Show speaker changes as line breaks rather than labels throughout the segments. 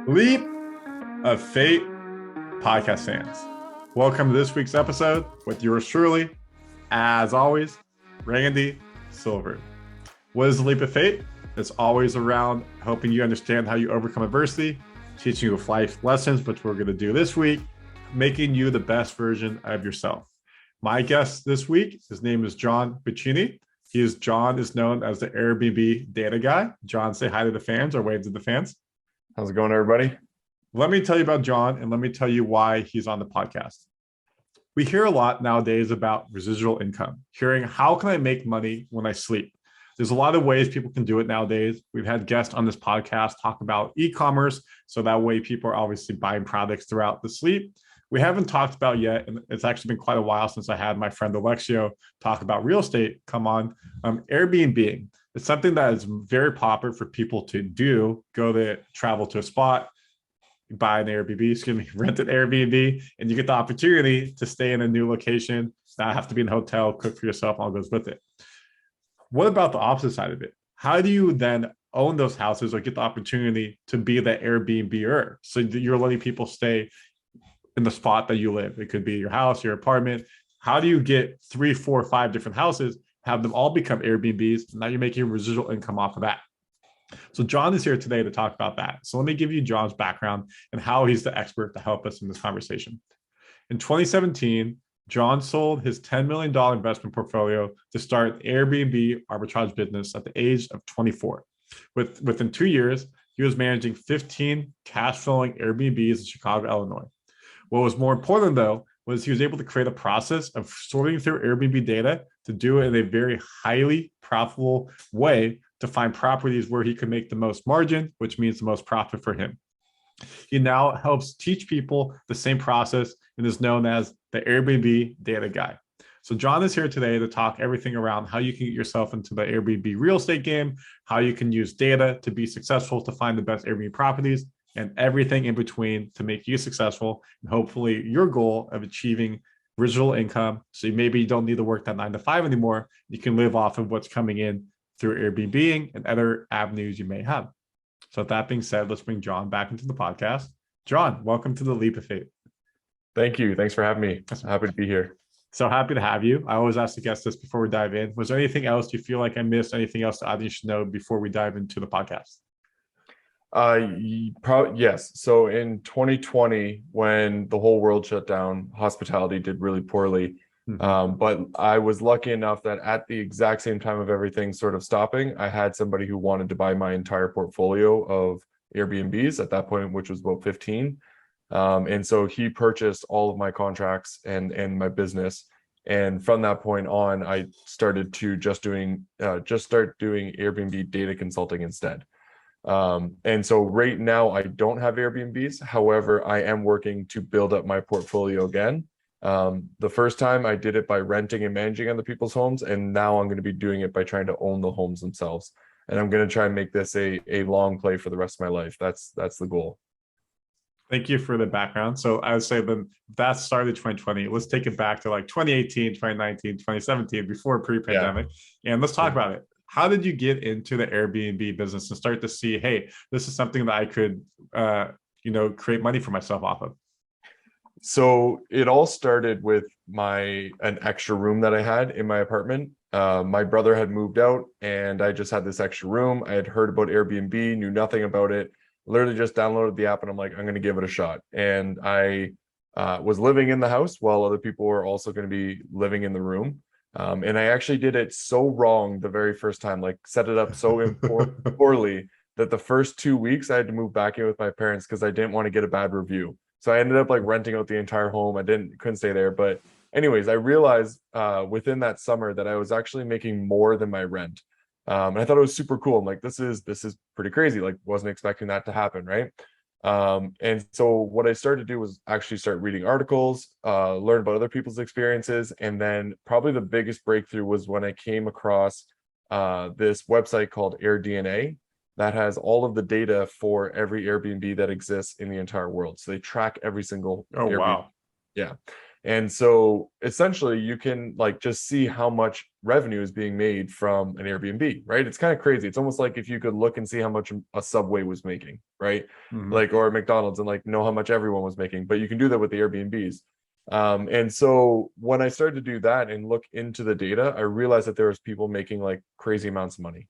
Leap of Fate podcast fans. Welcome to this week's episode with yours truly, as always, Randy Silver. What is the Leap of Fate? It's always around helping you understand how you overcome adversity, teaching you life lessons, which we're going to do this week, making you the best version of yourself. My guest this week, his name is John Piccini. John is known as the AirBnB Data Guy. John, say hi to the fans or wave to the fans.
How's it going, everybody?
Let me tell you about John, and let me tell you why he's on the podcast. We hear a lot nowadays about residual income, hearing how can I make money when I sleep? There's a lot of ways people can do it nowadays. We've had guests on this podcast talk about e-commerce, so that way people are obviously buying products throughout the sleep. We haven't talked about yet, and it's actually been quite a while since I had my friend Alexio talk about real estate come on, Airbnb. It's something that is very popular for people to do, travel to a spot, buy an Airbnb, rent an Airbnb, and you get the opportunity to stay in a new location, not have to be in a hotel, cook for yourself, all goes with it. What about the opposite side of it? How do you then own those houses or get the opportunity to be the Airbnb-er? So you're letting people stay in the spot that you live. It could be your house, your apartment. How do you get 3, 4, 5 different houses, have them all become Airbnbs? Now you're making residual income off of that. So John is here today to talk about that. So let me give you John's background and how he's the expert to help us in this conversation. In 2017, John sold his $10 million investment portfolio to start Airbnb Arbitrage Business at the age of 24. Within 2 years, he was managing 15 cash flowing Airbnbs in Chicago, Illinois. What was more important, though, was he was able to create a process of sorting through Airbnb data to do it in a very highly profitable way to find properties where he could make the most margin, which means the most profit for him. He now helps teach people the same process and is known as the Airbnb Data Guy. So John is here today to talk everything around how you can get yourself into the Airbnb real estate game, how you can use data to be successful to find the best Airbnb properties, and everything in between to make you successful and hopefully your goal of achieving residual income. So maybe you don't need to work that 9 to 5 anymore. You can live off of what's coming in through Airbnb and other avenues you may have. So with that being said, let's bring John back into the podcast. John, welcome to the Leap of Fate.
Thank you. Thanks for having me. I'm happy to be here.
So happy to have you. I always ask the guests this before we dive in. Was there anything else you feel like I missed? Anything else the audience should know before we dive into the podcast?
Yes. So in 2020, when the whole world shut down, hospitality did really poorly. But I was lucky enough that at the exact same time of everything sort of stopping, I had somebody who wanted to buy my entire portfolio of Airbnbs at that point, which was about 15. And so he purchased all of my contracts and my business. And from that point on, I started to just start doing Airbnb data consulting instead. And so right now I don't have Airbnbs. However, I am working to build up my portfolio again. The first time I did it by renting and managing other people's homes, and now I'm going to be doing it by trying to own the homes themselves. And I'm going to try and make this a long play for the rest of my life. That's the goal.
Thank you for the background. So I would say then that started 2020. Let's take it back to like 2018, 2019, 2017, before pre-pandemic. Yeah. And let's talk about it. How did you get into the Airbnb business and start to see, hey, this is something that I could, create money for myself off of?
So it all started with an extra room that I had in my apartment. My brother had moved out and I just had this extra room. I had heard about Airbnb, knew nothing about it, literally just downloaded the app and I'm like, I'm going to give it a shot. And I was living in the house while other people were also going to be living in the room. And I actually did it so wrong the very first time, like set it up so poorly that the first 2 weeks I had to move back in with my parents because I didn't want to get a bad review. So I ended up like renting out the entire home. I couldn't stay there. But anyways, I realized within that summer that I was actually making more than my rent. And I thought it was super cool. I'm like, this is pretty crazy. Like wasn't expecting that to happen. Right. And so what I started to do was actually start reading articles, learn about other people's experiences. And then probably the biggest breakthrough was when I came across this website called AirDNA that has all of the data for every Airbnb that exists in the entire world. So they track every single
Airbnb.
Wow. Yeah. And so essentially you can like just see how much revenue is being made from an Airbnb, right? It's kind of crazy. It's almost like if you could look and see how much a Subway was making, right? Like, or McDonald's, and like know how much everyone was making, but you can do that with the Airbnbs. And so when I started to do that and look into the data, I realized that there was people making like crazy amounts of money.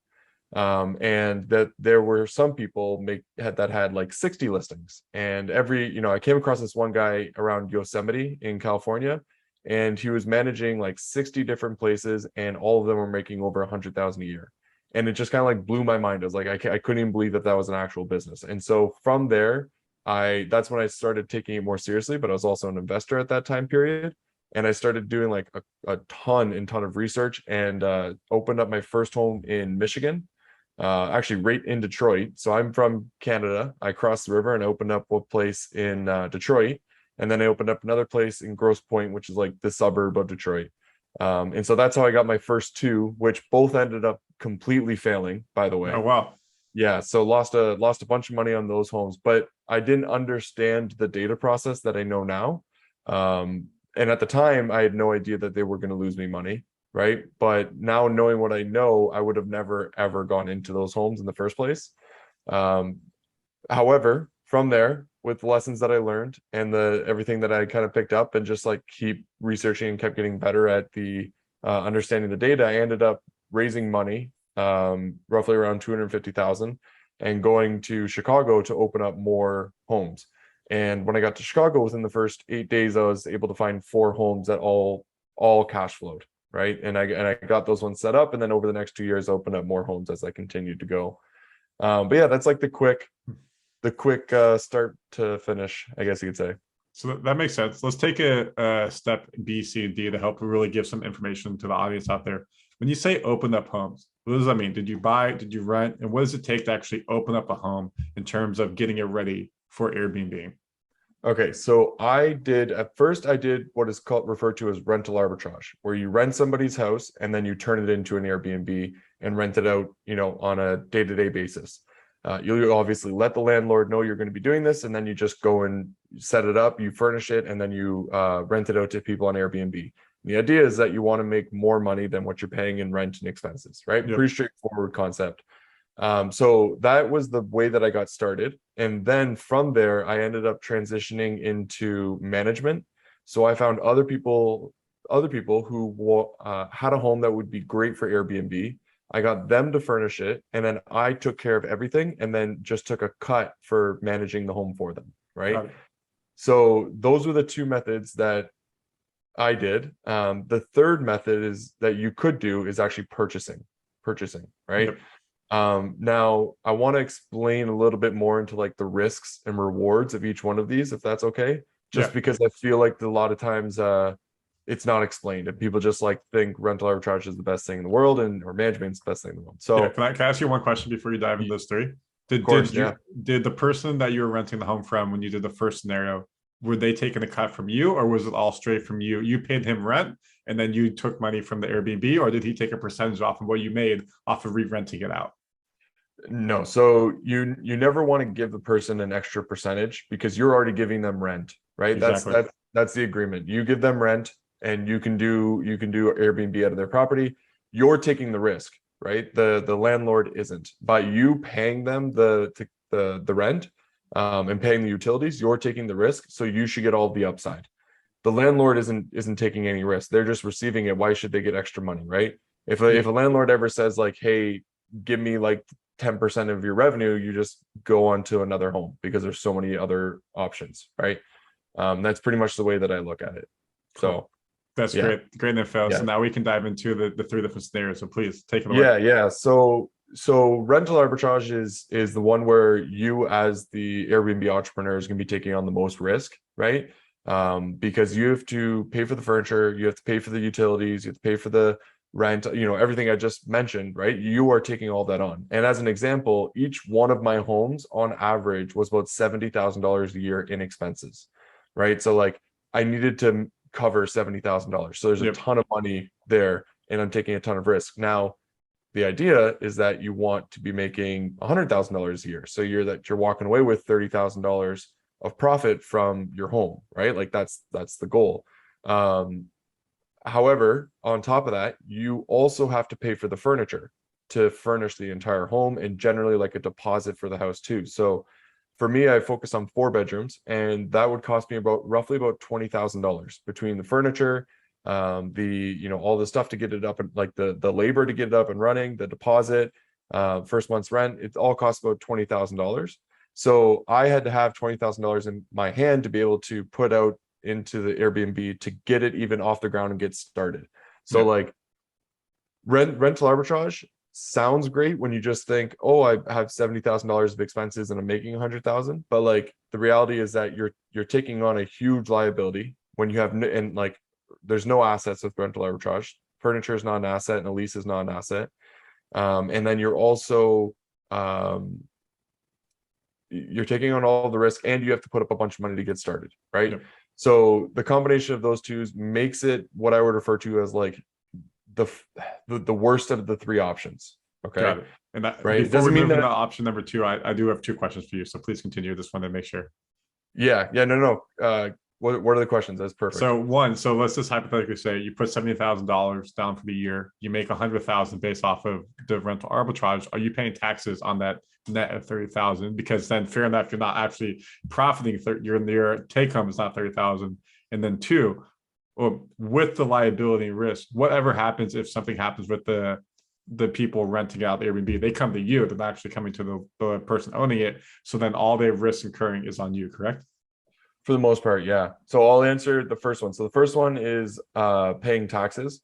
And that there were some people that had like 60 listings, and I came across this one guy around Yosemite in California, and he was managing like 60 different places, and all of them were making over 100,000 a year. And it just kind of like blew my mind. I was like, I couldn't even believe that that was an actual business. And so from there, that's when I started taking it more seriously, but I was also an investor at that time period. And I started doing like a ton of research, and opened up my first home in Michigan, actually right in Detroit. So I'm from Canada. I crossed the river and opened up a place in Detroit. And then I opened up another place in Grosse Pointe, which is like the suburb of Detroit. And so that's how I got my first two, which both ended up completely failing, by the way.
Oh, wow.
Yeah, so lost a bunch of money on those homes, but I didn't understand the data process that I know now. And at the time, I had no idea that they were going to lose me money, right? But now knowing what I know, I would have never ever gone into those homes in the first place. However, from there, with the lessons that I learned and the everything that I kind of picked up, and just like keep researching and kept getting better at the understanding the data, I ended up raising money, roughly around 250,000, and going to Chicago to open up more homes. And when I got to Chicago, within the first 8 days, I was able to find 4 homes that all cash flowed, right? And I got those ones set up, and then over the next 2 years, I opened up more homes as I continued to go. But yeah, that's like the quick start to finish, I guess you could say.
So that makes sense. Let's take a step B, C, and D to help really give some information to the audience out there. When you say open up homes, what does that mean? Did you buy? Did you rent? And what does it take to actually open up a home in terms of getting it ready for Airbnb?
Okay, so I did what is referred to as rental arbitrage, where you rent somebody's house and then you turn it into an Airbnb and rent it out, on a day-to-day basis. You'll obviously let the landlord know you're going to be doing this, and then you just go and set it up, you furnish it, and then you rent it out to people on Airbnb. The idea is that you want to make more money than what you're paying in rent and expenses, right? Yep. Pretty straightforward concept. So that was the way that I got started. And then from there, I ended up transitioning into management. So I found other people who had a home that would be great for Airbnb. I got them to furnish it, and then I took care of everything, and then just took a cut for managing the home for them, right? So those were the two methods that I did. The third method is that you could do is actually purchasing, right? Yep. Now I want to explain a little bit more into like the risks and rewards of each one of these, if that's okay. Just because I feel like a lot of times it's not explained, and people just like think rental arbitrage is the best thing in the world, or management is the best thing in the world. So
can I ask you one question before you dive into those three? Did the person that you were renting the home from, when you did the first scenario, were they taking a cut from you, or was it all straight from you? You paid him rent and then you took money from the Airbnb, or did he take a percentage off of what you made off of re-renting it out?
No. So you never want to give the person an extra percentage, because you're already giving them rent, right? Exactly. That's the agreement. You give them rent, and you can do Airbnb out of their property. You're taking the risk, right? The landlord isn't. By you paying them the rent, and paying the utilities, you're taking the risk. So you should get all the upside. The landlord isn't taking any risk. They're just receiving it. Why should they get extra money, right? If a landlord ever says like, hey, give me like 10% of your revenue, you just go on to another home, because there's so many other options, right? That's pretty much the way that I look at it. So
that's great info. So now we can dive into the 3 different scenarios. So please take it
away. Yeah. So rental arbitrage is the one where you, as the Airbnb entrepreneur, is going to be taking on the most risk, right? Because you have to pay for the furniture, you have to pay for the utilities, you have to pay for the rent, everything I just mentioned, right? You are taking all that on. And as an example, each one of my homes on average was about $70,000 a year in expenses, right? So like I needed to cover $70,000. So there's a ton of money there, and I'm taking a ton of risk. Now, the idea is that you want to be making $100,000 a year. So you're walking away with $30,000 of profit from your home, right? Like that's the goal. However, on top of that, you also have to pay for the furniture to furnish the entire home, and generally like a deposit for the house too. So for me, I focus on 4 bedrooms, and that would cost me roughly about $20,000 between the furniture, all the stuff to get it up, and like the labor to get it up and running, the deposit, first month's rent. It all costs about $20,000. So I had to have $20,000 in my hand to be able to put out into the Airbnb to get it even off the ground and get started. So like rental arbitrage sounds great when you just think, oh, I have $70,000 of expenses and I'm making 100,000. But like the reality is that you're taking on a huge liability when you have and like there's no assets with rental arbitrage. Furniture is not an asset and a lease is not an asset. And then you're also you're taking on all the risk, and you have to put up a bunch of money to get started, right? Yep. So the combination of those two makes it what I would refer to as like the worst of the 3 options. Okay.
Got it. And that,
right,
before we move into option number 2, I do have 2 questions for you. So please continue this one to make sure.
Yeah. No. What are the questions? That's perfect.
So let's just hypothetically say you put $70,000 down for the year. You make 100,000 based off of the rental arbitrage. Are you paying taxes on that net of 30,000? Because then fair enough, you're not actually profiting. Your take home is not 30,000. And then 2, with the liability and risk, whatever happens, if something happens with the people renting out the Airbnb, they come to you. They're not actually coming to the person owning it. So then all their risk incurring is on you, correct?
For the most part, yeah. So I'll answer the first one. So the first one is paying taxes.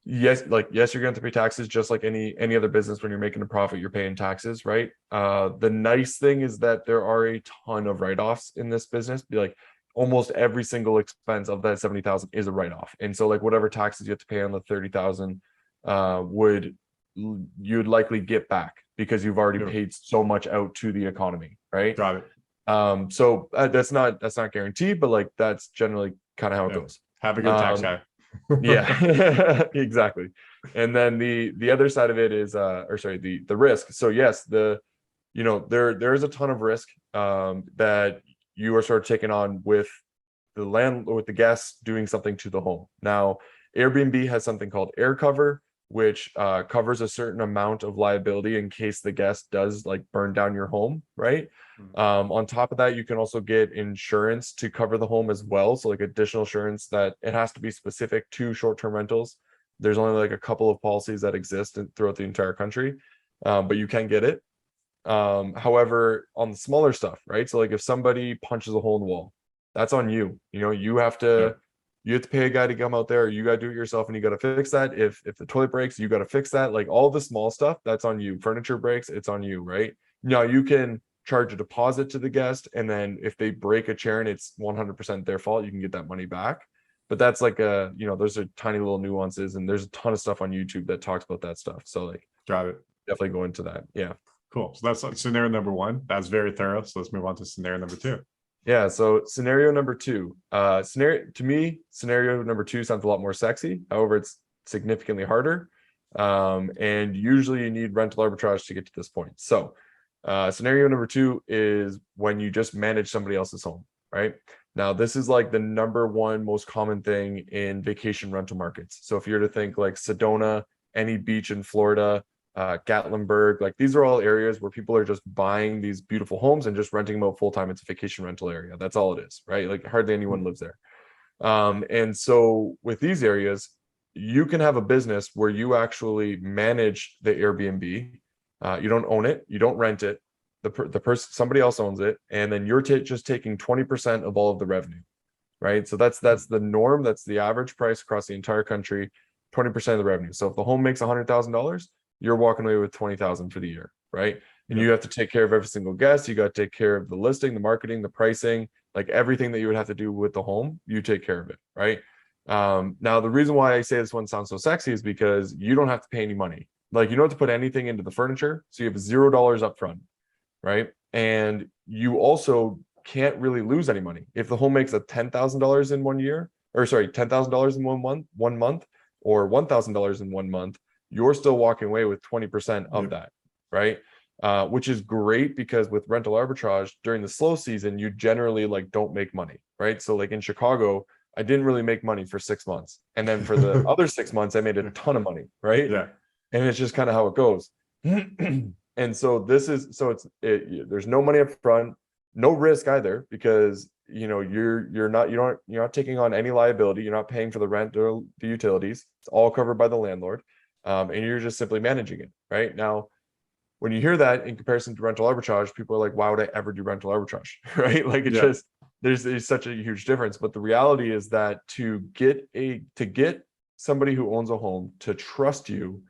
Yes, you're going to have to pay taxes just like any other business. When you're making a profit, you're paying taxes, right? The nice thing is that there are a ton of write-offs in this business. Like almost every single expense of that 70,000 is a write-off. And so like whatever taxes you have to pay on the 30,000 you'd likely get back because you've already paid so much out to the economy, right?
Got it.
So that's not guaranteed, but like that's generally kind of how it goes.
Have a good tax guy.
Yeah, exactly. And then the other side of it is the risk. So yes, there is a ton of risk that you are sort of taking on with the guests doing something to the home. Now, Airbnb has something called air cover, which covers a certain amount of liability in case the guest does like burn down your home, right? On top of that, you can also get insurance to cover the home as well. So like additional insurance that it has to be specific to short-term rentals. There's only like a couple of policies that exist throughout the entire country, but you can get it. However, on the smaller stuff, right? So like if somebody punches a hole in the wall, that's on you. You have to pay a guy to come out there, or you got to do it yourself and you got to fix that. If the toilet breaks, you got to fix that. Like all the small stuff, that's on you. Furniture breaks, it's on you, right? Now you can charge a deposit to the guest, and then if they break a chair and it's 100% their fault, you can get that money back. But that's like those are tiny little nuances, and there's a ton of stuff on YouTube that talks about that stuff. So like,
got it.
Definitely go into that. Yeah.
Cool. So that's scenario number 1. That's very thorough. So let's move on to scenario number 2.
Yeah. So scenario number 2, scenario number 2 sounds a lot more sexy. However, it's significantly harder. And usually you need rental arbitrage to get to this point. So scenario number 2 is when you just manage somebody else's home, right? Now, this is like the number 1 most common thing in vacation rental markets. So if you're to think like Sedona, any beach in Florida, Gatlinburg, like these are all areas where people are just buying these beautiful homes and just renting them out full time. It's a vacation rental area. That's all it is, right? Like hardly anyone lives there. And so with these areas, you can have a business where you actually manage the Airbnb. You don't own it, you don't rent it. The person, somebody else owns it, and then you're just taking 20% of all of the revenue, right? So that's the norm. That's the average price across the entire country. 20% of the revenue. So if the home makes $100,000, you're walking away with 20,000 for the year, right? And you have to take care of every single guest. You got to take care of the listing, the marketing, the pricing, like everything that you would have to do with the home, you take care of it, right? Now, the reason why I say this one sounds so sexy is because you don't have to pay any money. Like you don't have to put anything into the furniture. So you have $0 up front, right? And you also can't really lose any money. If the home makes a $10,000 in 1 year, or sorry, $10,000 in 1 month, or $1,000 in 1 month, you're still walking away with 20% of that, right? Which is great because with rental arbitrage during the slow season, you generally like don't make money, right? So like in Chicago, I didn't really make money for 6 months. And then for the other 6 months, I made a ton of money, right?
Yeah.
And it's just kind of how it goes. And so there's no money up front, no risk either, because you're not taking on any liability. You're not paying for the rent or the utilities. It's all covered by the landlord. And you're just simply managing it. Right now, when you hear that in comparison to rental arbitrage, people are like, why would I ever do rental arbitrage? Right? Like there's such a huge difference. But the reality is that to get somebody who owns a home to trust you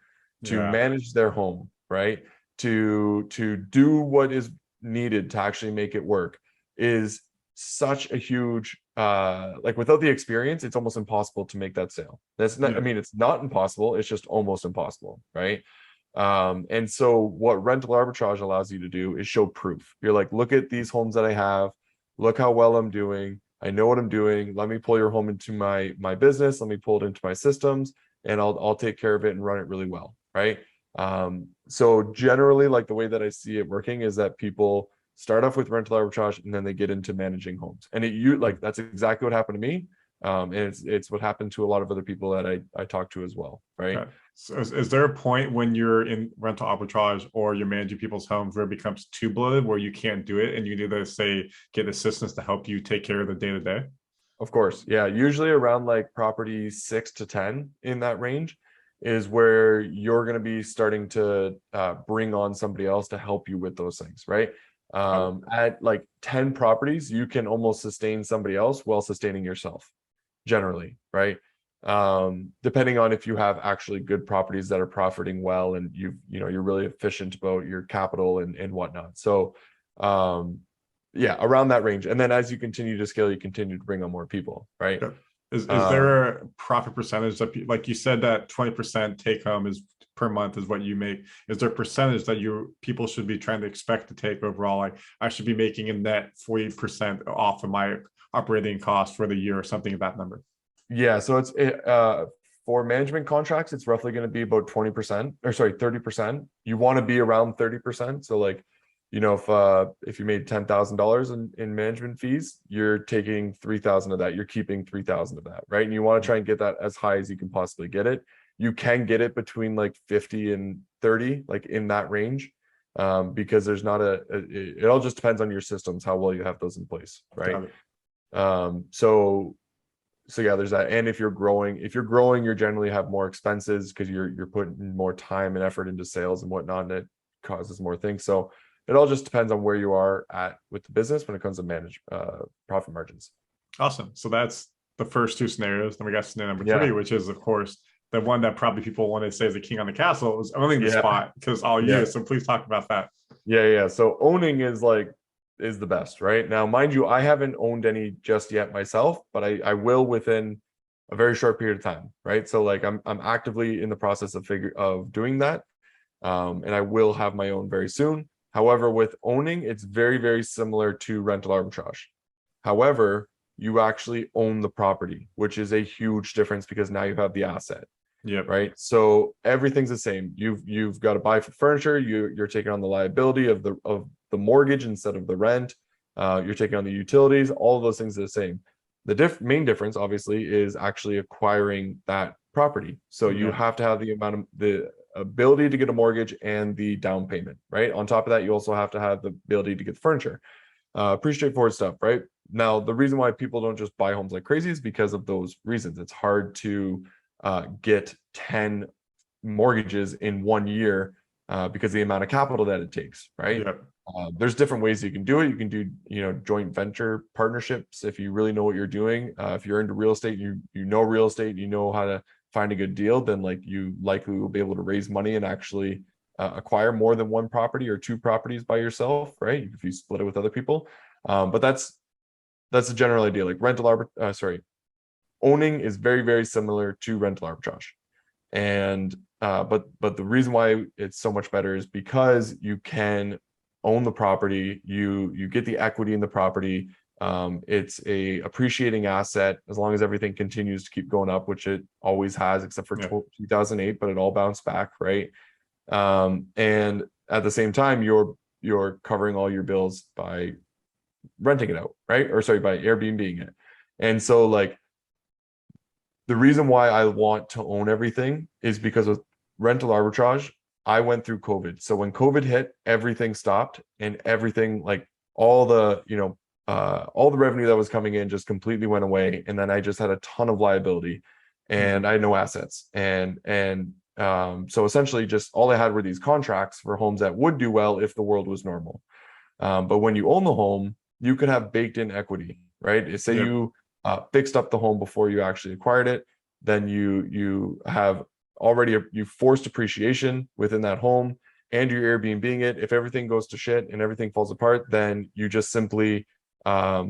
to manage their home, right? To do what is needed to actually make it work is such a huge like without the experience, it's almost impossible to make that sale. That's not, I mean, it's not impossible, it's just almost impossible, right? And so what rental arbitrage allows you to do is show proof. You're like, look at these homes that I have, look how well I'm doing, I know what I'm doing, let me pull your home into my business, let me pull it into my systems, and I'll take care of it and run it really well, right? So generally, like the way that I see it working is that people start off with rental arbitrage and then they get into managing homes. And that's exactly what happened to me. And it's what happened to a lot of other people that I talk to as well, right?
Okay. So is there a point when you're in rental arbitrage or you're managing people's homes where it becomes too bloated, where you can't do it and you need to get assistance to help you take care of the day-to-day?
Of course. Yeah. Usually around like property 6 to 10 in that range is where you're going to be starting to bring on somebody else to help you with those things, right? At like 10 properties, you can almost sustain somebody else while sustaining yourself, generally, right? Depending on if you have actually good properties that are profiting well and you're really efficient about your capital and whatnot. So yeah, around that range. And then as you continue to scale, you continue to bring on more people, right?
Yeah. Is there a profit percentage that, like you said, that 20% take home is per month is what you make? Is there a percentage that people should be trying to expect to take overall? Like I should be making a net 40% off of my operating cost for the year or something of that number.
Yeah. So it's for management contracts, it's roughly going to be about 20% or sorry, 30%. You want to be around 30%. So like, if you made $10,000 in management fees, you're taking 3,000 of that, you're keeping 3,000 of that, right? And you want to try and get that as high as you can possibly get it. You can get it between like 50 and 30, like in that range, because there's not it all just depends on your systems, how well you have those in place, right? So yeah, there's that. And if you're growing, you generally have more expenses because you're putting more time and effort into sales and whatnot, and it causes more things. So it all just depends on where you are at with the business when it comes to manage profit margins.
Awesome. So that's the first two scenarios. Then we got scenario number three, which is, of course, the one that probably people want to say is the king on the castle, is owning the spot because all you. So please talk about that.
Yeah. So owning is the best, right? Now, mind you, I haven't owned any just yet myself, but I will within a very short period of time, right? So like I'm actively in the process of doing that, and I will have my own very soon. However, with owning, it's very, very similar to rental arbitrage. However, you actually own the property, which is a huge difference because now you have the asset.
Yeah.
Right. So everything's the same. You've got to buy for furniture. You're taking on the liability of the mortgage instead of the rent. You're taking on the utilities. All of those things are the same. The main difference, obviously, is actually acquiring that property. So you have to have the ability to get a mortgage and the down payment, right? On top of that, you also have to have the ability to get the furniture. Pretty straightforward stuff, right? Now, the reason why people don't just buy homes like crazy is because of those reasons. It's hard to get 10 mortgages in 1 year because of the amount of capital that it takes, right? There's different ways you can do it. You can do, joint venture partnerships if you really know what you're doing. If you're into real estate, you know real estate, you know how to find a good deal, then you likely will be able to raise money and actually acquire more than one property or two properties by yourself, right? If you split it with other people. But that's the general idea. Like owning is very, very similar to rental arbitrage. And but the reason why it's so much better is because you can own the property, you get the equity in the property. It's a appreciating asset as long as everything continues to keep going up, which it always has, except for 2008, but it all bounced back, right? And at the same time, you're covering all your bills by renting it out, right? Or sorry, by Airbnb-ing it. And so the reason why I want to own everything is because with rental arbitrage, I went through COVID. So when COVID hit, everything stopped, and everything, like all the, all the revenue that was coming in just completely went away. And then I just had a ton of liability and I had no assets. So essentially just all I had were these contracts for homes that would do well if the world was normal. But when you own the home, you could have baked in equity, right? Say you fixed up the home before you actually acquired it, then you have already you forced appreciation within that home, and you're Airbnb-ing it. If everything goes to shit and everything falls apart, then you just simply try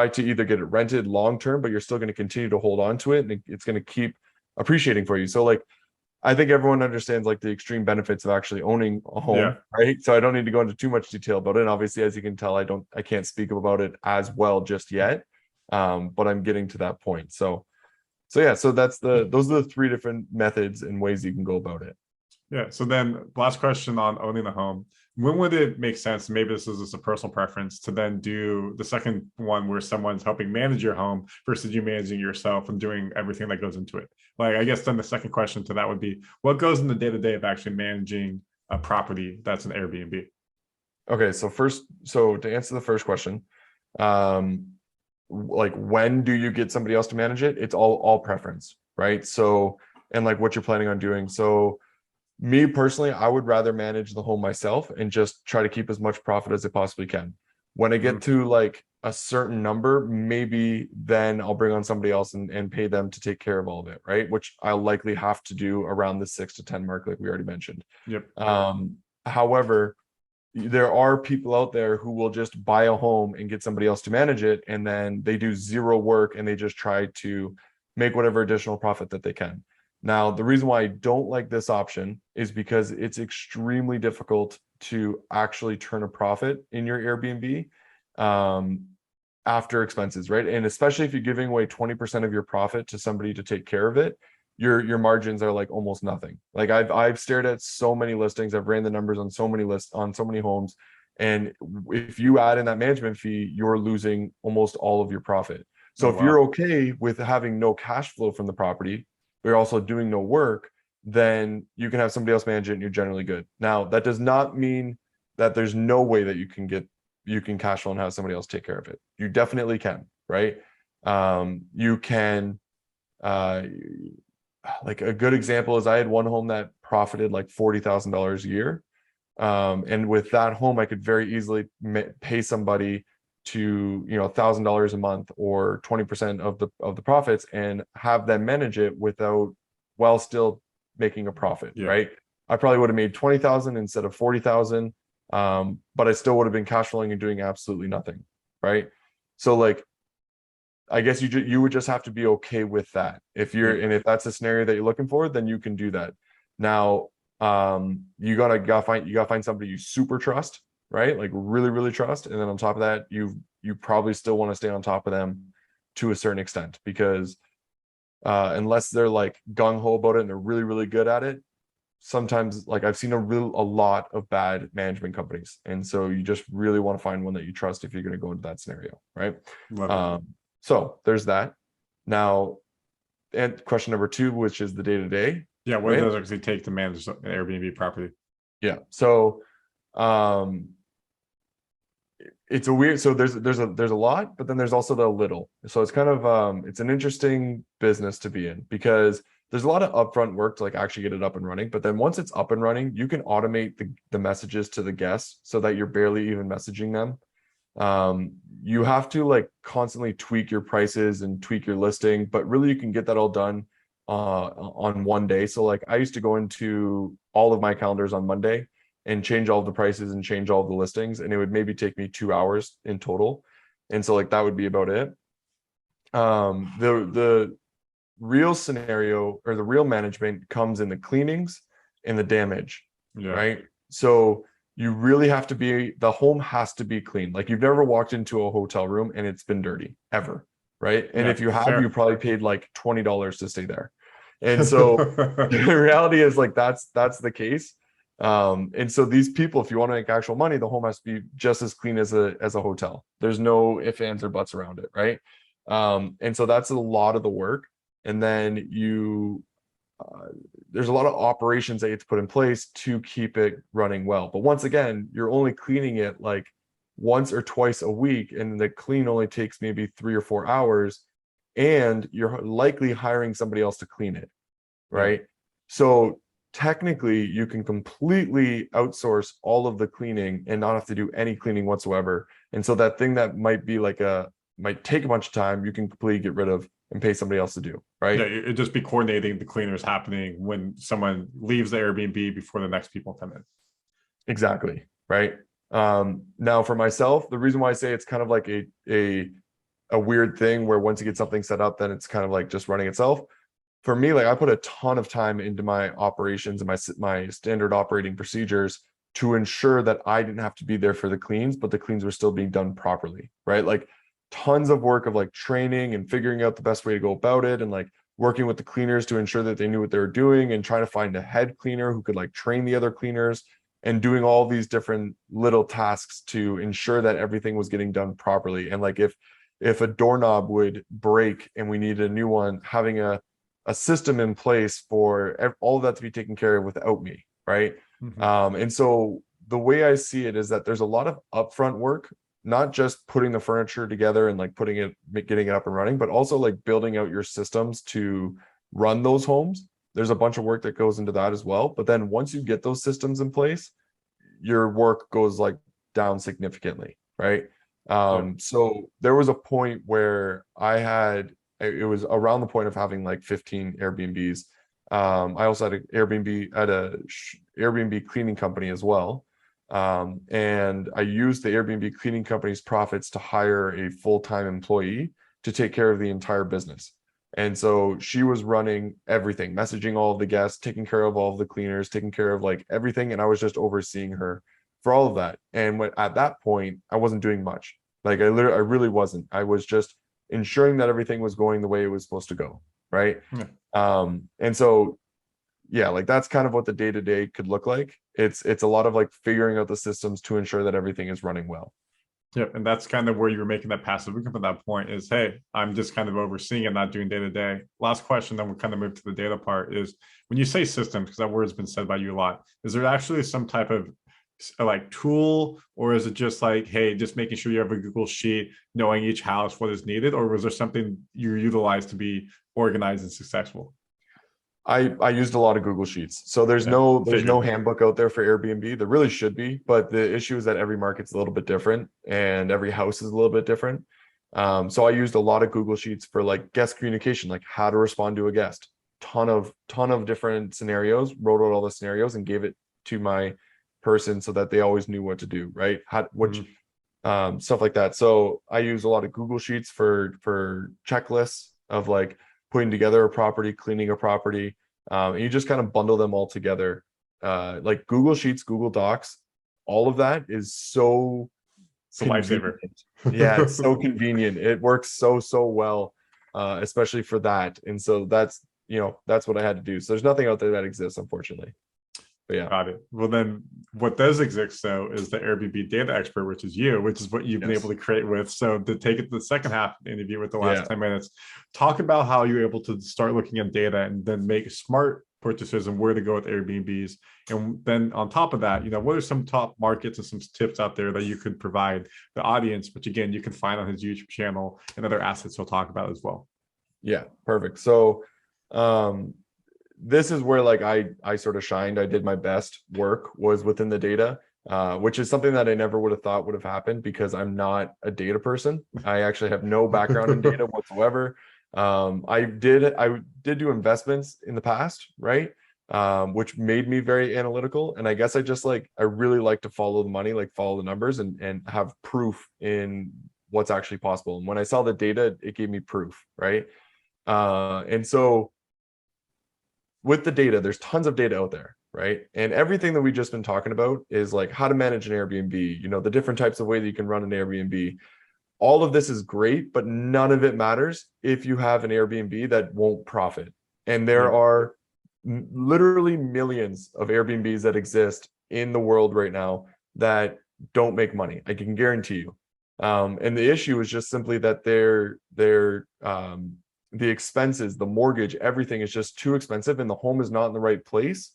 to either get it rented long term, but you're still going to continue to hold on to it, and it's going to keep appreciating for you. So like, I think everyone understands like the extreme benefits of actually owning a home, right? So I don't need to go into too much detail about it. And obviously, as you can tell, I can't speak about it as well just yet, but I'm getting to that point. So those are the three different methods and ways you can go about it.
Yeah. So then last question on owning the home. When would it make sense, maybe this is just a personal preference, to then do the second one where someone's helping manage your home versus you managing yourself and doing everything that goes into it? Like, I guess then the second question to that would be, what goes in the day-to-day of actually managing a property that's an Airbnb?
Okay. So to answer the first question, like when do you get somebody else to manage it? It's all preference, right? So, and like what you're planning on doing. So me personally, I would rather manage the home myself and just try to keep as much profit as I possibly can. When I get to like a certain number, maybe then I'll bring on somebody else and pay them to take care of all of it, right? Which I'll likely have to do around the 6 to 10 mark, like we already mentioned. However, there are people out there who will just buy a home and get somebody else to manage it, and then they do zero work and they just try to make whatever additional profit that they can. Now, the reason why I don't like this option is because it's extremely difficult to actually turn a profit in your Airbnb after expenses, right? And especially if you're giving away 20% of your profit to somebody to take care of it, your margins are like almost nothing. Like I've stared at so many listings, I've ran the numbers on so many homes, and if you add in that management fee, you're losing almost all of your profit. So if you're okay with having no cash flow from the property, but you're also doing no work, then you can have somebody else manage it and you're generally good. Now, that does not mean that there's no way that you can cash flow and have somebody else take care of it. You definitely can, right? You can, like a good example is I had one home that profited like $40,000 a year. And with that home, I could very easily pay somebody to, $1,000 a month or 20% of the profits and have them manage it while still making a profit, right? I probably would have made 20,000 instead of 40,000, but I still would have been cash flowing and doing absolutely nothing, right? So like, I guess you would just have to be okay with that. If that's a scenario that you're looking for, then you can do that. Now, you gotta find somebody you super trust, right? Like really, really trust. And then on top of that, you probably still want to stay on top of them to a certain extent, because unless they're like gung-ho about it and they're really, really good at it, sometimes like I've seen a lot of bad management companies. And so you just really want to find one that you trust if you're going to go into that scenario, right? So there's that. Now, and question number 2, which is the day-to-day.
Yeah, what does it actually take to manage an Airbnb property?
Yeah. So it's a weird, so there's a lot, but then there's also the little. So it's kind of it's an interesting business to be in, because there's a lot of upfront work to like actually get it up and running. But then once it's up and running, you can automate the messages to the guests so that you're barely even messaging them. You have to like constantly tweak your prices and tweak your listing, but really you can get that all done on one day. So like I used to go into all of my calendars on Monday and change all the prices and change all the listings, and it would maybe take me 2 hours in total. And so like that would be about it. The real scenario or the real management comes in the cleanings and the damage, right? So you really have to the home has to be clean. Like you've never walked into a hotel room and it's been dirty ever, right? And if you have, you probably paid like $20 to stay there. And so the reality is like that's the case. And so these people, if you want to make actual money, the home has to be just as clean as a hotel. There's no ifs, ands, or buts around it, right? And so that's a lot of the work. And then there's a lot of operations that you have to put in place to keep it running well. But once again, you're only cleaning it like once or twice a week, and the clean only takes maybe 3 or 4 hours, and you're likely hiring somebody else to clean it, right? So technically you can completely outsource all of the cleaning and not have to do any cleaning whatsoever. And so that thing that might be like might take a bunch of time, you can completely get rid of and pay somebody else to do, right?
Yeah, it'd just be coordinating the cleaners happening when someone leaves the Airbnb before the next people come in.
Exactly, right? Now for myself, the reason why I say it's kind of like a weird thing where once you get something set up, then it's kind of like just running itself. For me, like I put a ton of time into my operations and my standard operating procedures to ensure that I didn't have to be there for the cleans, but the cleans were still being done properly, right? Like tons of work of like training and figuring out the best way to go about it, and like working with the cleaners to ensure that they knew what they were doing, and trying to find a head cleaner who could like train the other cleaners, and doing all these different little tasks to ensure that everything was getting done properly. And like if a doorknob would break and we needed a new one, having a system in place for all of that to be taken care of without me, right? And so the way I see it is that there's a lot of upfront work, not just putting the furniture together and like getting it up and running, but also like building out your systems to run those homes. There's a bunch of work that goes into that as well. But then once you get those systems in place, your work goes like down significantly, right? So there was a point where it was around the point of having like 15 Airbnbs. I also had a Airbnb cleaning company as well. And I used the Airbnb cleaning company's profits to hire a full-time employee to take care of the entire business. And so she was running everything, messaging all of the guests, taking care of all of the cleaners, taking care of like everything. And I was just overseeing her for all of that. And at that point, I wasn't doing much. Like I really wasn't. I was just ensuring that everything was going the way it was supposed to go, right? And so yeah, like that's kind of what the day-to-day could look like. It's a lot of like figuring out the systems to ensure that everything is running well.
Yep. And that's kind of where you're making that passive income at that point is, hey, I'm just kind of overseeing and not doing day to day. Last question, then we'll kind of move to the data part is when you say systems, because that word's been said by you a lot, is there actually some type of like tool, or is it just like, hey, just making sure you have a Google sheet, knowing each house, what is needed, or was there something you utilized to be organized and successful?
I used a lot of Google Sheets. So there's no handbook out there for Airbnb. There really should be, but the issue is that every market's a little bit different and every house is a little bit different. So I used a lot of Google Sheets for like guest communication, like how to respond to a guest. Ton of different scenarios, wrote out all the scenarios and gave it to my person so that they always knew what to do, right? Stuff like that. So I use a lot of Google Sheets for checklists of like putting together a property, cleaning a property, and you just kind of bundle them all together. Like Google Sheets, Google Docs, all of that is so
it's a lifesaver.
Yeah, it's so convenient. It works so well, especially for that. And so that's what I had to do. So there's nothing out there that exists, unfortunately. But yeah.
Got it. Well, then what does exist though is the Airbnb data expert, which is you, which is what you've been able to create with. So to take it to the second half of the interview with the last 10 minutes, talk about how you're able to start looking at data and then make smart purchases and where to go with Airbnbs. And then on top of that, what are some top markets and some tips out there that you could provide the audience, which again, you can find on his YouTube channel and other assets he'll talk about as well.
Yeah, perfect. So, this is where like I sort of shined. I did my best work was within the data, which is something that I never would have thought would have happened because I'm not a data person. I actually have no background in data whatsoever. I did do investments in the past, right? Which made me very analytical. And I guess I really like to follow the money, like follow the numbers and have proof in what's actually possible. And when I saw the data, it gave me proof, right? And so with the data, there's tons of data out there, right? And everything that we've just been talking about is like how to manage an Airbnb, the different types of way that you can run an Airbnb. All of this is great, but none of it matters if you have an Airbnb that won't profit. And there are literally millions of Airbnbs that exist in the world right now that don't make money. I can guarantee you. And the issue is just simply that the expenses, the mortgage, everything is just too expensive, and the home is not in the right place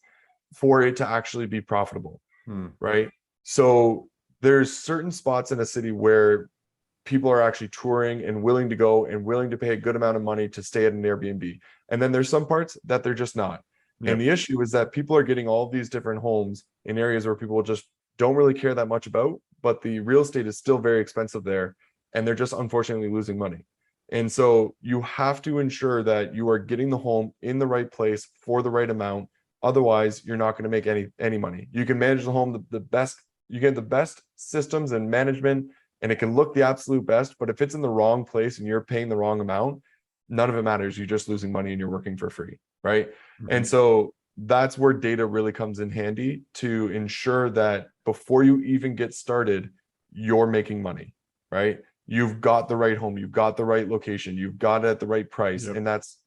for it to actually be profitable. Right. So there's certain spots in a city where people are actually touring and willing to go and willing to pay a good amount of money to stay at an Airbnb. And then there's some parts that they're just not.
Yep.
And the issue is that people are getting all these different homes in areas where people just don't really care that much about, but the real estate is still very expensive there, and they're just unfortunately losing money. And so you have to ensure that you are getting the home in the right place for the right amount. Otherwise, you're not going to make any money. You can manage the home the best, you get the best systems and management, and it can look the absolute best, but if it's in the wrong place and you're paying the wrong amount, none of it matters. You're just losing money and you're working for free, right? And so that's where data really comes in handy to ensure that before you even get started, you're making money, right? You've got the right home, you've got the right location, you've got it at the right price.
Yep.
And that's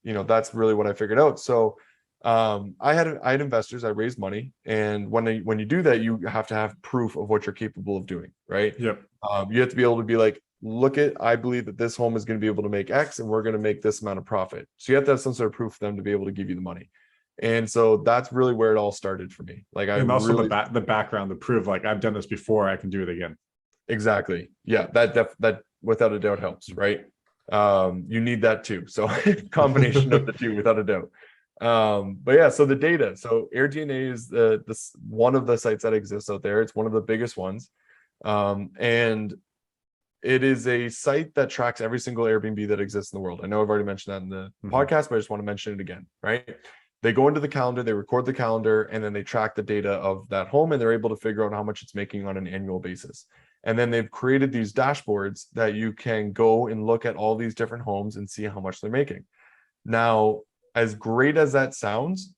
really what I figured out. So I had investors, I raised money. And when you do that, you have to have proof of what you're capable of doing, right?
Yep.
You have to be able to be like, I believe that this home is going to be able to make X and we're going to make this amount of profit. So you have to have some sort of proof for them to be able to give you the money. And so that's really where it all started for me. Like
and also the background to prove like I've done this before, I can do it again.
Exactly. Yeah, that without a doubt helps, right? You need that too. So combination of the two without a doubt. But yeah, so the data. So AirDNA is this one of the sites that exists out there. It's one of the biggest ones. And it is a site that tracks every single Airbnb that exists in the world. I know I've already mentioned that in the podcast, but I just want to mention it again, right? They go into the calendar, they record the calendar, and then they track the data of that home, and they're able to figure out how much it's making on an annual basis. And then they've created these dashboards that you can go and look at all these different homes and see how much they're making. Now, as great as that sounds,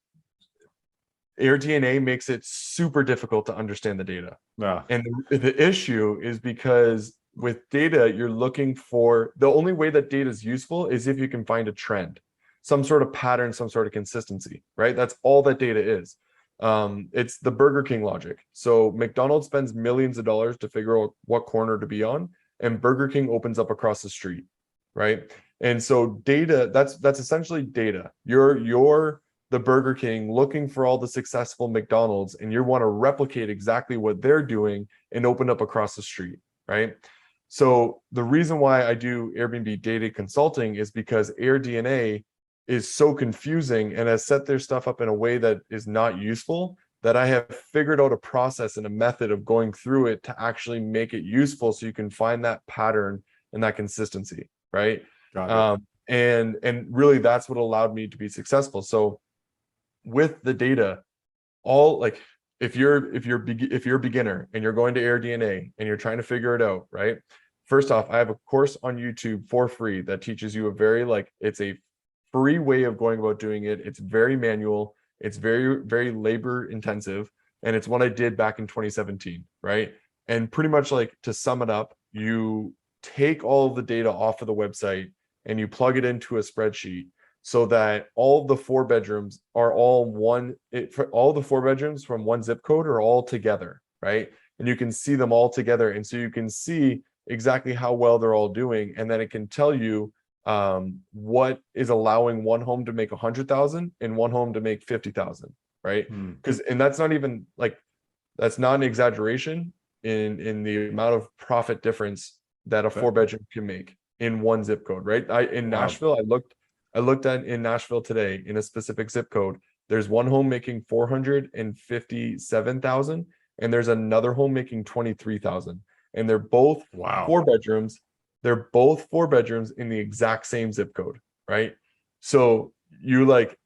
AirDNA makes it super difficult to understand the data.
Yeah.
And the issue is because with data, you're looking for, the only way that data is useful is if you can find a trend, some sort of pattern, some sort of consistency, right? That's all that data is. It's the Burger King logic. So McDonald's spends millions of dollars to figure out what corner to be on, and Burger King opens up across the street, right? And so data, that's essentially data. You're the Burger King looking for all the successful McDonald's, and you want to replicate exactly what they're doing and open up across the street, right? So the reason why I do Airbnb data consulting is because AirDNA is so confusing and has set their stuff up in a way that is not useful, that I have figured out a process and a method of going through it to actually make it useful so you can find that pattern and that consistency, right?
Got it.
And really that's what allowed me to be successful. So with the data, all like if you're a beginner and you're going to AirDNA and you're trying to figure it out, right? First off, I have a course on YouTube for free that teaches you it's a free way of going about doing it. It's very manual. It's very, very labor intensive. And it's what I did back in 2017, right? And pretty much like to sum it up, you take all of the data off of the website and you plug it into a spreadsheet so that all the 4 bedrooms are all all the 4 bedrooms from one zip code are all together, right? And you can see them all together. And so you can see exactly how well they're all doing. And then it can tell you what is allowing one home to make 100,000 and one home to make 50,000, right? Because and that's not even like, that's not an exaggeration in the amount of profit difference that a 4-bedroom can make in one zip code, right? Nashville, I looked at in Nashville today in a specific zip code. There's one home making 457,000 and there's another home making 23,000, and they're both 4 bedrooms. They're both 4 bedrooms in the exact same zip code, right? So you like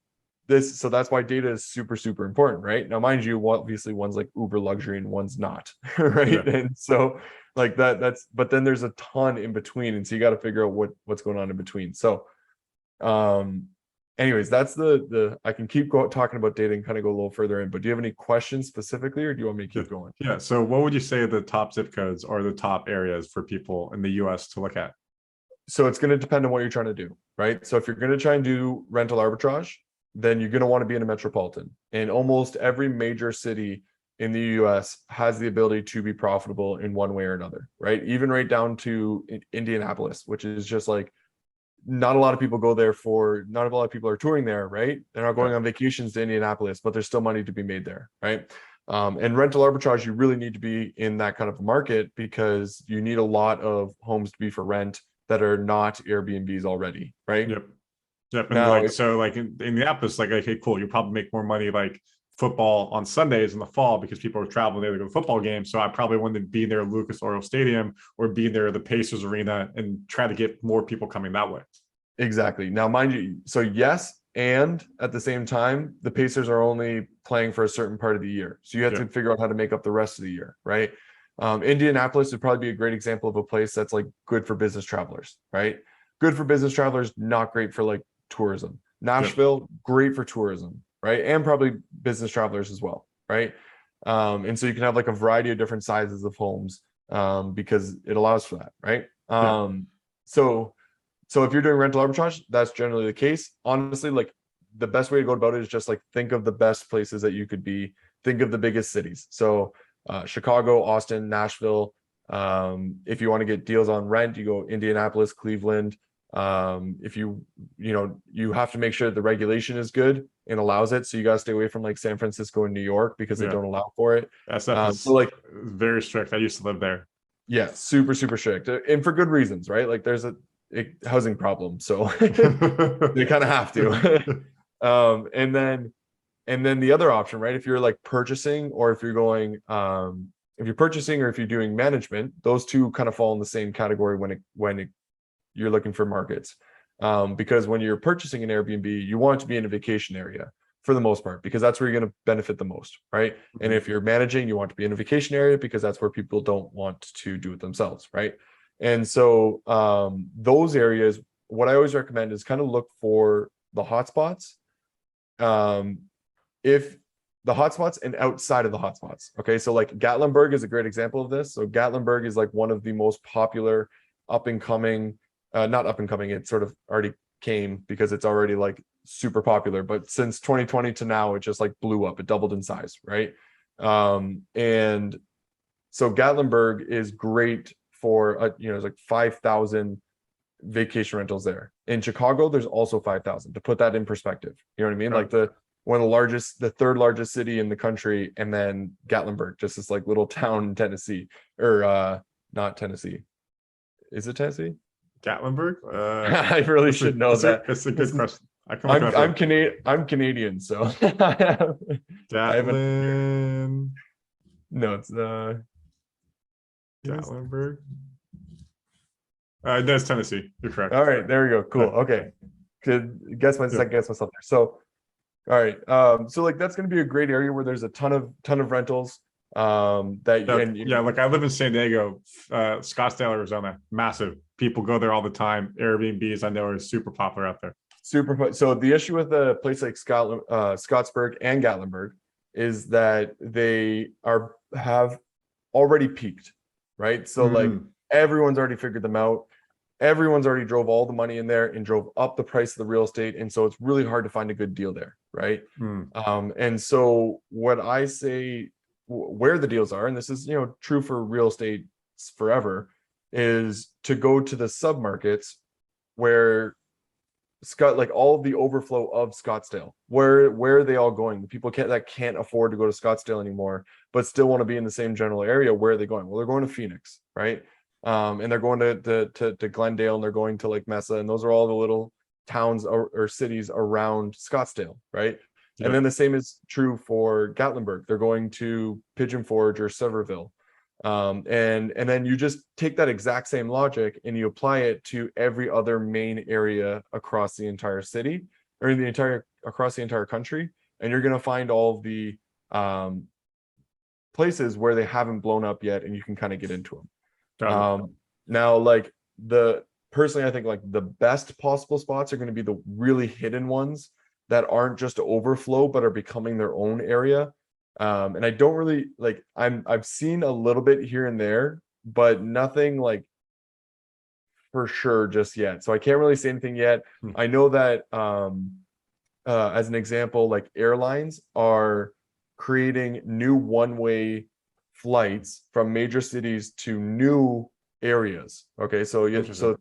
this, so that's why data is super, super important, right? Now, mind you, obviously one's like uber luxury and one's not, right? Yeah. And so like but then there's a ton in between. And so you got to figure out what's going on in between. So anyways, that's I can keep talking about data and kind of go a little further in, but do you have any questions specifically, or do you want me to keep going?
Yeah. So what would you say are the top zip codes or the top areas for people in the US to look at?
So it's going to depend on what you're trying to do, right? So if you're going to try and do rental arbitrage, then you're going to want to be in a metropolitan. And almost every major city in the US has the ability to be profitable in one way or another, right? Even right down to Indianapolis, which is just like, not a lot of people go there not a lot of people are touring there, right? They're not going on vacations to Indianapolis, but there's still money to be made there, right? And rental arbitrage, you really need to be in that kind of a market because you need a lot of homes to be for rent that are not Airbnbs already, right?
Yep. Yep. And
Now,
like, so like in Indianapolis, like, okay, cool. You probably make more money like football on Sundays in the fall because people are traveling there to go to football games. So I probably want to be near Lucas Oil Stadium or be near the Pacers Arena and try to get more people coming that way.
exactly. Now, mind you, so yes, and at the same time, the Pacers are only playing for a certain part of the year. So you have to figure out how to make up the rest of the year, right? Indianapolis would probably be a great example of a place that's like good for business travelers, right? Good for business travelers, not great for like tourism. Nashville, great for tourism, right? And probably business travelers as well, right? And so you can have like a variety of different sizes of homes because it allows for that, right? So if you're doing rental arbitrage, that's generally the case. Honestly, like the best way to go about it is just like think of the best places that you could be. Think of the biggest cities. So Chicago, Austin, Nashville. If you want to get deals on rent, you go Indianapolis, Cleveland. If you have to make sure that the regulation is good and allows it. So you got to stay away from like San Francisco and New York because they don't allow for it.
So like very strict. I used to live there.
Yeah, super, super strict. And for good reasons, right? Like there's a housing problem. So they kind of have to. And then the other option, right? If you're like purchasing or if you're going, if you're purchasing or if you're doing management, those two kind of fall in the same category when you're looking for markets. Because when you're purchasing an Airbnb, you want it to be in a vacation area for the most part, because that's where you're going to benefit the most, right? And if you're managing, you want to be in a vacation area because that's where people don't want to do it themselves, right? And so those areas, what I always recommend is kind of look for the hotspots. If the hotspots and outside of the hotspots. Okay, so like Gatlinburg is a great example of this. So Gatlinburg is like one of the most popular up and coming, not up and coming, it sort of already came because it's already like super popular, but since 2020 to now, it just like blew up, it doubled in size, right? And so Gatlinburg is great for, there's like 5,000 vacation rentals there. In Chicago, there's also 5,000, to put that in perspective. You know what I mean? Like the third largest city in the country, and then Gatlinburg, just this like little town in Tennessee, or not Tennessee. Is it Tennessee?
Gatlinburg?
I really should know that.
It's a good question.
I'm Canadian, so
Gatlin.
No, it's
Gatlinburg. That's Tennessee. You're correct.
All right, there we go. Cool. Okay. Good. Guess myself there. So, all right. So like that's going to be a great area where there's a ton of rentals. Like
I live in San Diego, Scottsdale, Arizona. Massive. People go there all the time. Airbnbs, I know, are super popular out there.
So the issue with a place like Scottsburg and Gatlinburg is that they have already peaked, right? So like everyone's already figured them out. Everyone's already drove all the money in there and drove up the price of the real estate. And so it's really hard to find a good deal there, right? And so what I say, where the deals are, and this is, true for real estate forever, is to go to the submarkets where like all of the overflow of Scottsdale, where are they all going? The people that can't afford to go to Scottsdale anymore, but still want to be in the same general area. Where are they going? Well, they're going to Phoenix, right? And they're going to Glendale, and they're going to Lake Mesa, and those are all the little towns or cities around Scottsdale, right? Yep. And then the same is true for Gatlinburg. They're going to Pigeon Forge or Sevierville. And then you just take that exact same logic and you apply it to every other main area across the entire city, or across the entire country, and you're going to find all of the places where they haven't blown up yet, and you can kind of get into them. Now, like personally, I think like the best possible spots are going to be the really hidden ones that aren't just overflow but are becoming their own area. And I don't really like, I've seen a little bit here and there, but nothing like for sure just yet. So I can't really say anything yet. I know that as an example, like airlines are creating new one-way flights from major cities to new areas. Okay, so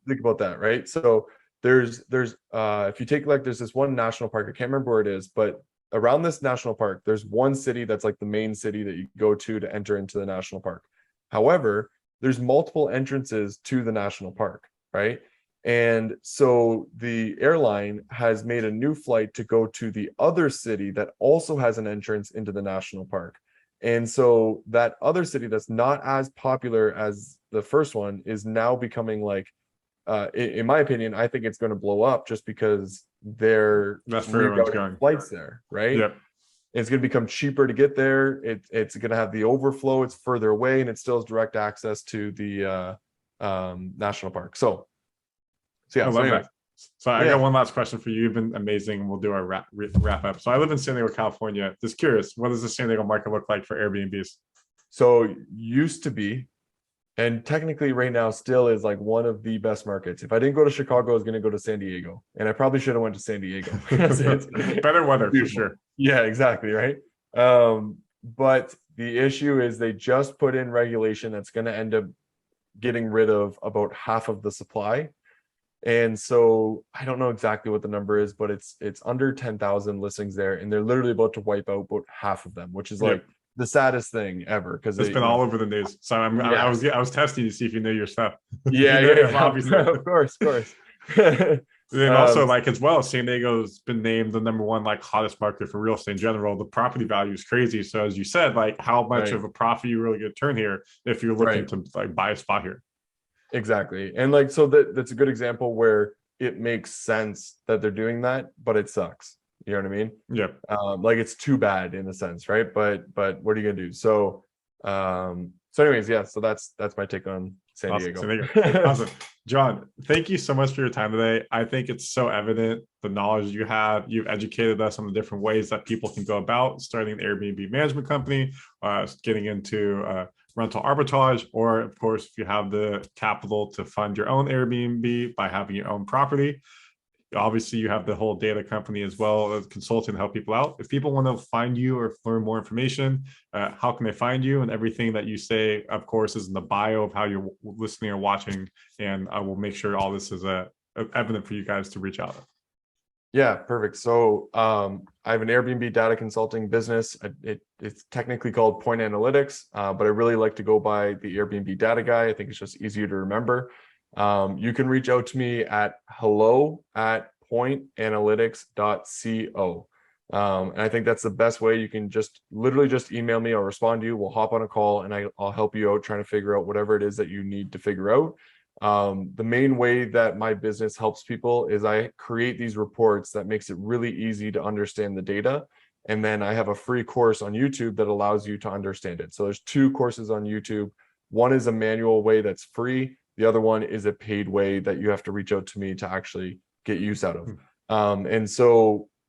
think about that, right? So there's if you take like there's this one national park, I can't remember where it is, but around this national park, there's one city that's like the main city that you go to enter into the national park. However, there's multiple entrances to the national park, right? And so the airline has made a new flight to go to the other city that also has an entrance into the national park. And so that other city that's not as popular as the first one is now becoming like, in my opinion, I think it's going to blow up just because they're rerouting flights there, right?
Yep.
It's going to become cheaper to get there. It's going to have the overflow. It's further away, and it still has direct access to the national park. So yeah.
I got one last question for you. You've been amazing. We'll do our wrap up. So I live in San Diego, California. Just curious, what does the San Diego market look like for Airbnbs?
So used to be, and technically right now still is like one of the best markets. If I didn't go to Chicago, I was going to go to San Diego, and I probably should have went to San Diego.
It's better weather for sure.
Yeah, exactly. Right. But the issue is they just put in regulation that's going to end up getting rid of about half of the supply. And so I don't know exactly what the number is, but it's under 10,000 listings there, and they're literally about to wipe out about half of them, which is like the saddest thing ever, because
it's been all over the news. So I was testing to see if you knew your stuff.
Obviously. of course.
And also, like, as well, San Diego's been named the #1 like hottest market for real estate in general. The property value is crazy. So as you said, like, how much of a profit you really get to turn here if you're looking to like buy a spot here.
Exactly. And like, so that's a good example where it makes sense that they're doing that, but it sucks. You know what I mean?
Yeah.
Like, it's too bad in a sense, right? But what are you gonna do? So anyways, yeah, so that's my take on San Diego.
Awesome. John, thank you so much for your time today. I think it's so evident the knowledge you have. You've educated us on the different ways that people can go about starting an Airbnb management company, getting into rental arbitrage, or of course, if you have the capital to fund your own Airbnb by having your own property. Obviously, you have the whole data company as well as consulting to help people out. If people want to find you or learn more information, how can they find you? And everything that you say, of course, is in the bio of how you're listening or watching. And I will make sure all this is evident for you guys to reach out.
Yeah, perfect. So I have an Airbnb data consulting business. It's technically called Point Analytics, but I really like to go by the Airbnb Data Guy. I think it's just easier to remember. You can reach out to me at hello@pointanalytics.co. And I think that's the best way. You can literally just email me. I'll respond to you. We'll hop on a call, and I'll help you out trying to figure out whatever it is that you need to figure out. The main way that my business helps people is I create these reports that makes it really easy to understand the data. And then I have a free course on YouTube that allows you to understand it. So there's 2 courses on YouTube. One is a manual way that's free. The other one is a paid way that you have to reach out to me to actually get use out of.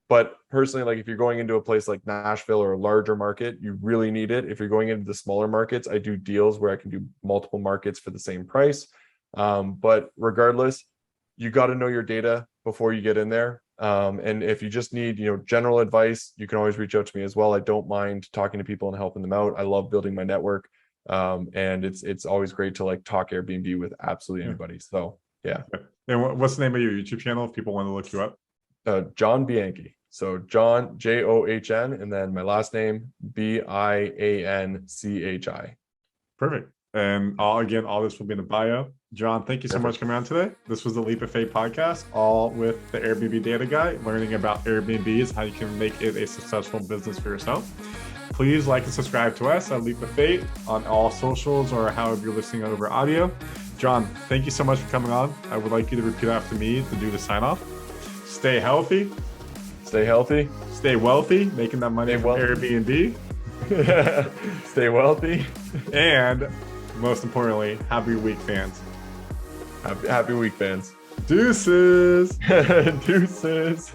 But personally, like, if you're going into a place like Nashville or a larger market, you really need it. If you're going into the smaller markets, I do deals where I can do multiple markets for the same price. But regardless, you got to know your data before you get in there. And if you just need, general advice, you can always reach out to me as well. I don't mind talking to people and helping them out. I love building my network. And it's always great to like talk Airbnb with absolutely anybody. So yeah.
And what's the name of your YouTube channel if people want to look you up?
John Bianchi. So John, John, and then my last name, Bianchi.
Perfect. And all this will be in the bio. John, thank you so much for coming on today. This was the Leap of Faith podcast, all with the Airbnb Data Guy, learning about Airbnbs, how you can make it a successful business for yourself. Please like and subscribe to us at Leap of Faith on all socials or however you're listening over audio. John, thank you so much for coming on. I would like you to repeat after me to do the sign off. Stay healthy.
Stay healthy.
Stay wealthy, making that money from Airbnb.
Stay wealthy.
And most importantly, happy week, fans.
Happy week, fans.
Deuces.
Deuces.